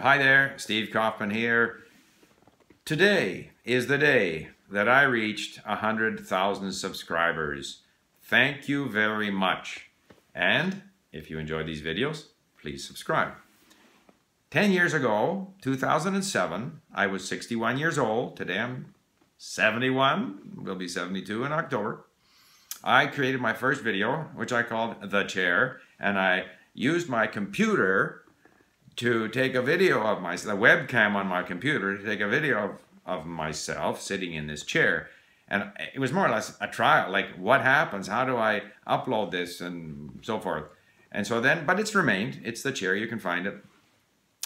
Hi there, Steve Kaufman here. Today is the day that I reached 100,000 subscribers. Thank you very much. And if you enjoy these videos, please subscribe. 10 years ago, 2007, I was 61 years old. Today I'm 71, will be 72 in October. I created my first video, which I called The Chair, and I used my computer to take a video of myself, the webcam on my computer, to take a video of myself sitting in this chair. And it was more or less a trial, like what happens, how do I upload this and so forth. And so then, but it's remained, it's The Chair, you can find it.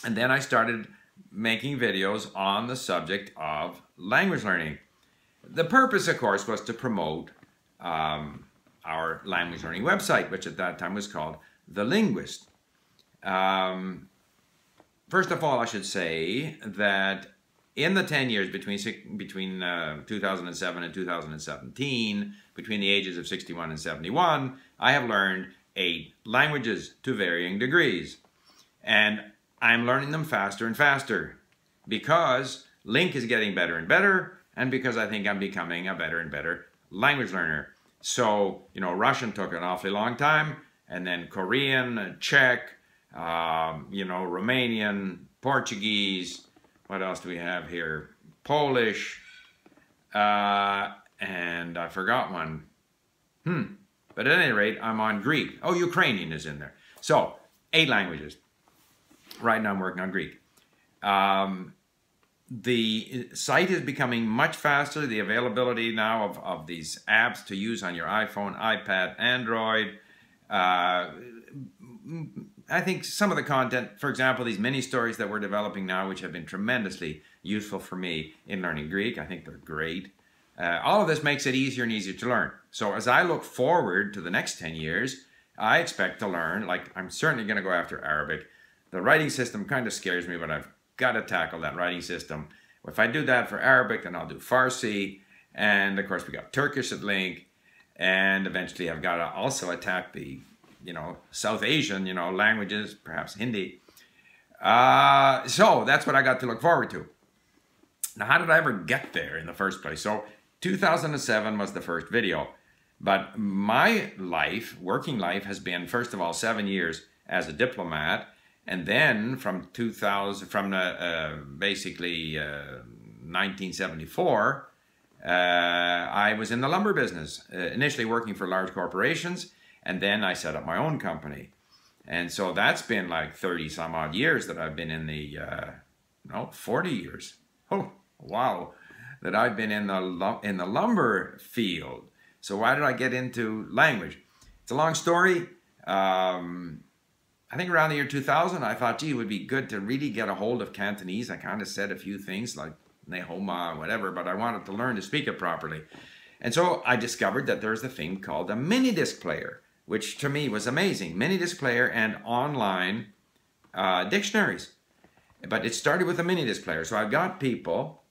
And then I started making videos on the subject of language learning. The purpose, of course, was to promote our language learning website, which at that time was called The Linguist. First of all, I should say that in the 10 years between 2007 and 2017, between the ages of 61 and 71, I have learned 8 languages to varying degrees. And I'm learning them faster and faster because LingQ is getting better and better, and because I think I'm becoming a better and better language learner. So, you know, Russian took an awfully long time, and then Korean, Czech, Romanian, Portuguese, what else do we have here? Polish, and I forgot one. But at any rate, I'm on Greek. Oh, Ukrainian is in there. So, 8 languages. Right now I'm working on Greek. The site is becoming much faster. The availability now of these apps to use on your iPhone, iPad, Android. I think some of the content, for example, these mini stories that we're developing now, which have been tremendously useful for me in learning Greek, I think they're great. All of this makes it easier and easier to learn. So as I look forward to the next 10 years, I expect to learn, like I'm certainly going to go after Arabic. The writing system kind of scares me, but I've got to tackle that writing system. If I do that for Arabic, then I'll do Farsi. And of course, we got Turkish at LingQ. And eventually I've got to also attack the South Asian, languages, perhaps Hindi. So that's what I got to look forward to. Now, how did I ever get there in the first place? So 2007 was the first video. But my life, working life, has been, first of all, 7 years as a diplomat. And then from 1974, I was in the lumber business, initially working for large corporations. And then I set up my own company. And so that's been like 30 some odd years that I've been in the, 40 years. Oh, wow. That I've been in the lumber field. So why did I get into language? It's a long story. I think around the year 2000, I thought, gee, it would be good to really get a hold of Cantonese. I kind of said a few things like Nehoma, whatever, but I wanted to learn to speak it properly. And so I discovered that there's a thing called a mini disc player, which to me was amazing. Mini disc player and online dictionaries. But it started with a mini disc player. So I've got people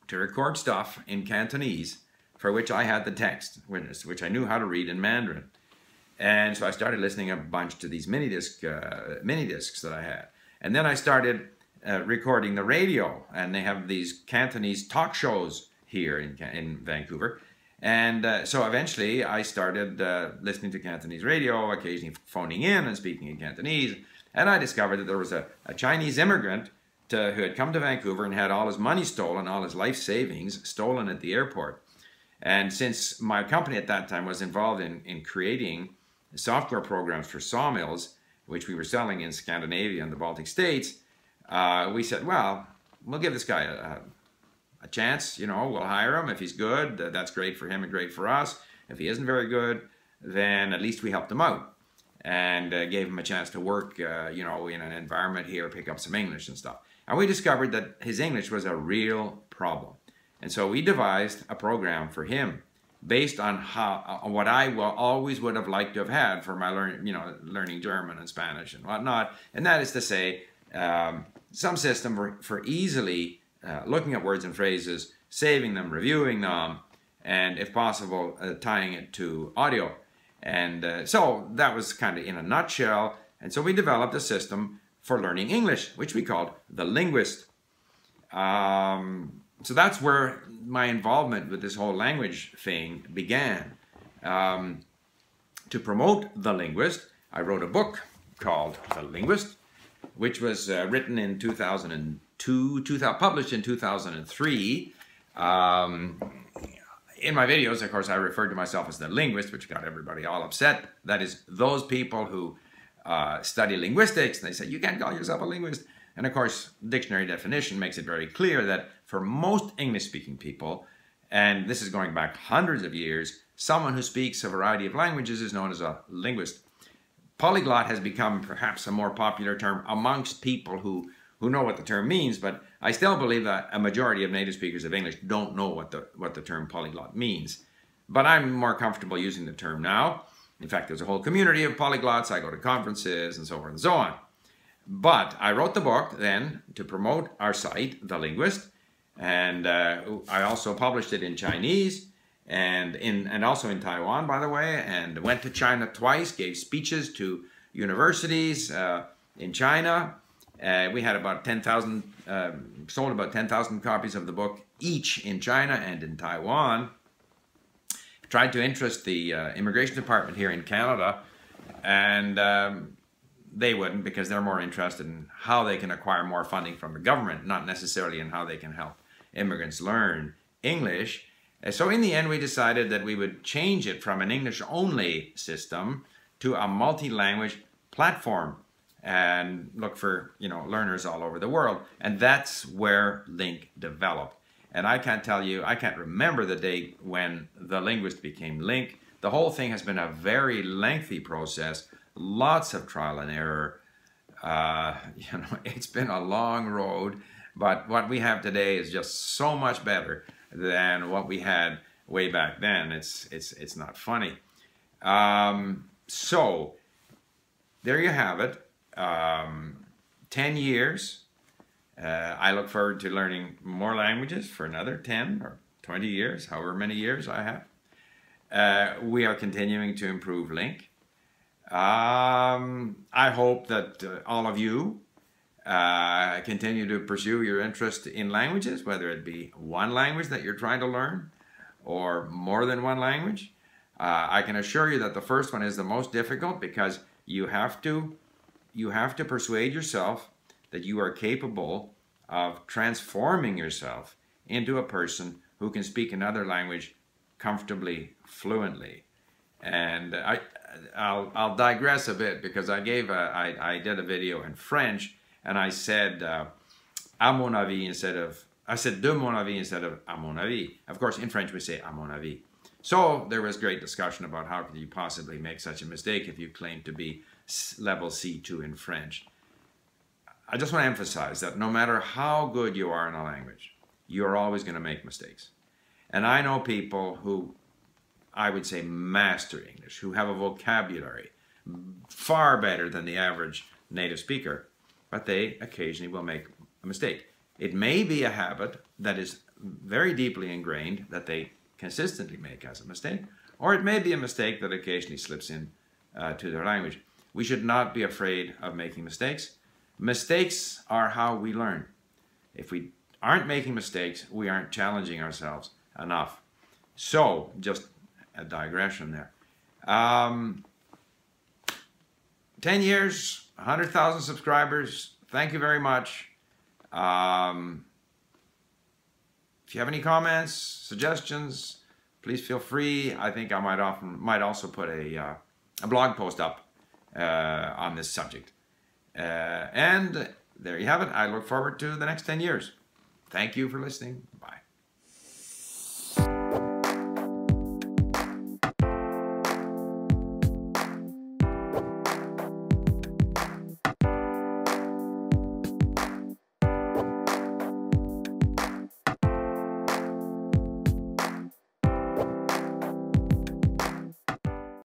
to record stuff in Cantonese for which I had the text, which I knew how to read in Mandarin. And so I started listening a bunch to these mini discs that I had. And then I started recording the radio. And they have these Cantonese talk shows here in Vancouver. And so eventually I started listening to Cantonese radio, occasionally phoning in and speaking in Cantonese. And I discovered that there was a Chinese immigrant who had come to Vancouver and had all his money stolen, all his life savings stolen at the airport. And since my company at that time was involved in creating software programs for sawmills, which we were selling in Scandinavia and the Baltic States, we said, well, we'll give this guy a chance, we'll hire him. If he's good, that's great for him and great for us. If he isn't very good, then at least we helped him out and gave him a chance to work, in an environment here, pick up some English and stuff. And we discovered that his English was a real problem. And so we devised a program for him based on what I always would have liked to have had for my learning German and Spanish and whatnot. And that is to say, some system for easily looking at words and phrases, saving them, reviewing them, and if possible, tying it to audio. And so that was kind of in a nutshell. And so we developed a system for learning English, which we called The Linguist. So that's where my involvement with this whole language thing began. To promote The Linguist, I wrote a book called The Linguist, which was written in 2002, published in 2003. In my videos, of course, I referred to myself as the linguist, which got everybody all upset. That is, those people who study linguistics, they say, you can't call yourself a linguist. And of course, dictionary definition makes it very clear that for most English-speaking people, and this is going back hundreds of years, someone who speaks a variety of languages is known as a linguist. Polyglot has become perhaps a more popular term amongst people who know what the term means, but I still believe that a majority of native speakers of English don't know what the term polyglot means. But I'm more comfortable using the term now. In fact, there's a whole community of polyglots. I go to conferences and so forth and so on. But I wrote the book then to promote our site, The Linguist, and I also published it in Chinese and also in Taiwan, by the way, and went to China twice, gave speeches to universities in China. We had about 10,000, sold about 10,000 copies of the book each in China and in Taiwan. Tried to interest the immigration department here in Canada, and they wouldn't, because they're more interested in how they can acquire more funding from the government, not necessarily in how they can help immigrants learn English. So in the end, we decided that we would change it from an English-only system to a multi-language platform and look for, learners all over the world. And that's where LingQ developed. And I can't tell you, I can't remember the date when The Linguist became LingQ. The whole thing has been a very lengthy process, lots of trial and error. It's been a long road, but what we have today is just so much better than what we had way back then. It's not funny. So there you have it. 10 years. I look forward to learning more languages for another 10 or 20 years, however many years I have. We are continuing to improve LingQ. I hope that all of you continue to pursue your interest in languages, whether it be one language that you're trying to learn or more than one language. I can assure you that the first one is the most difficult, because you have to persuade yourself that you are capable of transforming yourself into a person who can speak another language comfortably, fluently. And I'll digress a bit, because I did a video in French, and I said à mon avis I said de mon avis instead of à mon avis. Of course, in French we say à mon avis. So there was great discussion about how could you possibly make such a mistake if you claim to be level C2 in French. I just want to emphasize that no matter how good you are in a language, you're always going to make mistakes. And I know people who, I would say, master English, who have a vocabulary far better than the average native speaker, but they occasionally will make a mistake. It may be a habit that is very deeply ingrained that they consistently make as a mistake, or it may be a mistake that occasionally slips in to their language. We should not be afraid of making mistakes. Mistakes are how we learn. If we aren't making mistakes, we aren't challenging ourselves enough. So, just a digression there. 10 years, 100,000 subscribers. Thank you very much. If you have any comments, suggestions, please feel free. I think I might also put a blog post up on this subject. And there you have it. I look forward to the next 10 years. Thank you for listening. Bye.